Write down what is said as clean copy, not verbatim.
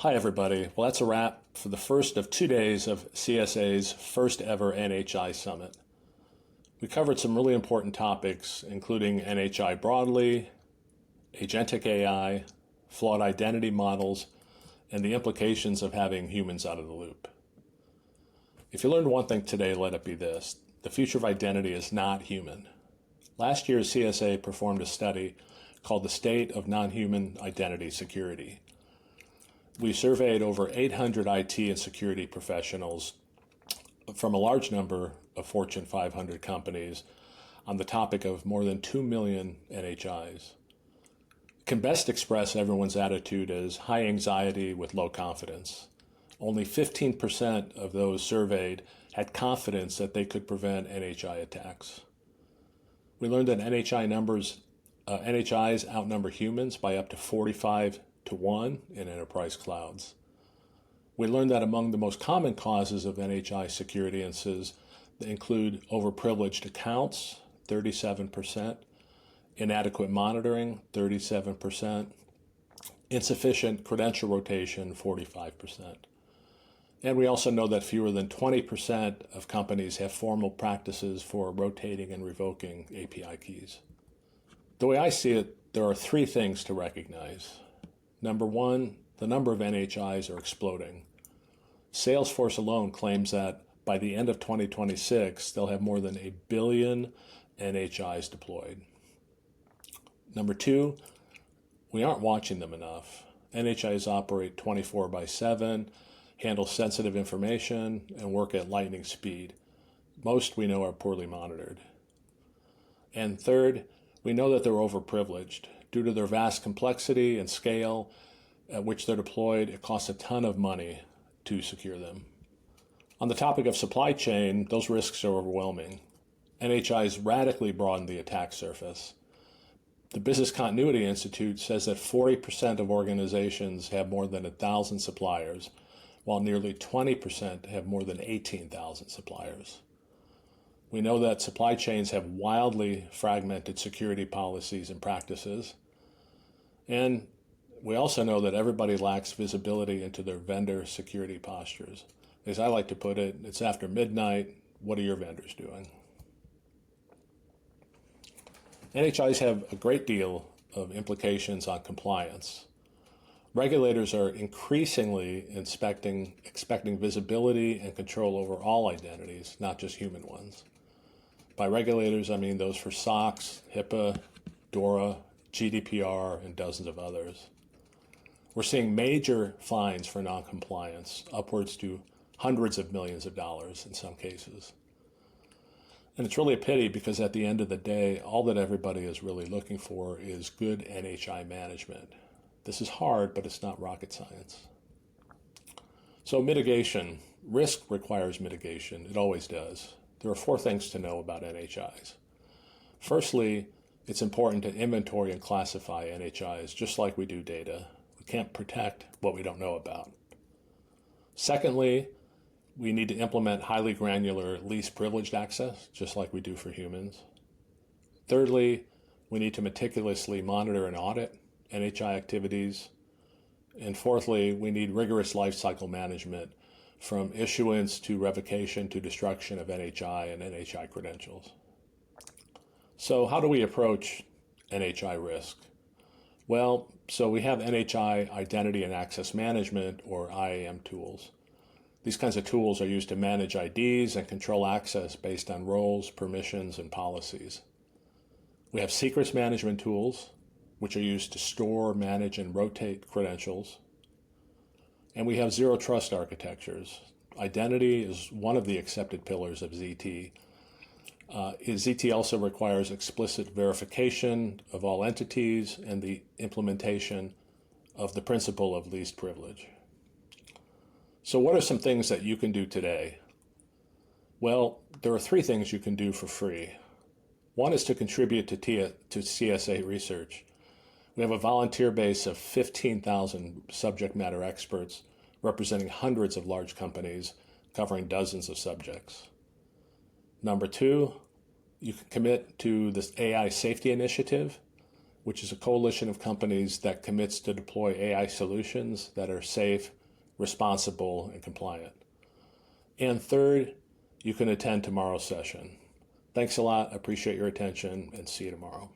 Hi, everybody. Well, that's a wrap for the first of 2 days of CSA's first ever NHI Summit. We covered some really important topics, including NHI broadly, agentic AI, flawed identity models, and the implications of having humans out of the loop. If you learned one thing today, let it be this: the future of identity is not human. Last year, CSA performed a study called the State of Non-Human Identity Security. We surveyed over 800 IT and security professionals from a large number of Fortune 500 companies on the topic of more than 2 million NHIs. It can best express everyone's attitude as high anxiety with low confidence. Only 15% of those surveyed had confidence that they could prevent NHI attacks. We learned that NHIs outnumber humans by up to 45-1 in enterprise clouds. We learned that among the most common causes of NHI security incidents include overprivileged accounts, 37%, inadequate monitoring, 37%, insufficient credential rotation, 45%. And we also know that fewer than 20% of companies have formal practices for rotating and revoking API keys. The way I see it, there are three things to recognize. Number one, the number of NHIs are exploding. Salesforce alone claims that by the end of 2026, they'll have more than 1 billion NHIs deployed. Number two, we aren't watching them enough. NHIs operate 24/7, handle sensitive information, and work at lightning speed. Most, we know, are poorly monitored. And third, we know that they're overprivileged. Due to their vast complexity and scale at which they're deployed, it costs a ton of money to secure them. On the topic of supply chain, those risks are overwhelming. NHIs radically broaden the attack surface. The Business Continuity Institute says that 40% of organizations have more than 1,000 suppliers, while nearly 20% have more than 18,000 suppliers. We know that supply chains have wildly fragmented security policies and practices. And we also know that everybody lacks visibility into their vendor security postures. As I like to put it, it's after midnight. What are your vendors doing? NHIs have a great deal of implications on compliance. Regulators are increasingly expecting visibility and control over all identities, not just human ones. By regulators, I mean those for SOX, HIPAA, DORA, GDPR, and dozens of others. We're seeing major fines for noncompliance, upwards to hundreds of millions of dollars in some cases. And it's really a pity because at the end of the day, all that everybody is really looking for is good NHI management. This is hard, but it's not rocket science. So mitigation. Risk requires mitigation. It always does. There are 4 things to know about NHIs. Firstly, it's important to inventory and classify NHIs just like we do data. We can't protect what we don't know about. Secondly, we need to implement highly granular least privileged access, just like we do for humans. Thirdly, we need to meticulously monitor and audit NHI activities. And fourthly, we need rigorous lifecycle management from issuance to revocation to destruction of NHI and NHI credentials. So how do we approach NHI risk? Well, so we have NHI identity and access management, or IAM tools. These kinds of tools are used to manage IDs and control access based on roles, permissions, and policies. We have secrets management tools, which are used to store, manage, and rotate credentials. And we have zero trust architectures. Identity is one of the accepted pillars of ZT. ZT also requires explicit verification of all entities and the implementation of the principle of least privilege. So what are some things that you can do today? Well, there are 3 things you can do for free. One is to contribute to CSA research. We have a volunteer base of 15,000 subject matter experts representing hundreds of large companies covering dozens of subjects. Number 2, you can commit to this AI safety initiative. which is a coalition of companies that commits to deploy AI solutions that are safe, responsible, and compliant. And third, you can attend tomorrow's session. Thanks a lot. I appreciate your attention, and see you tomorrow.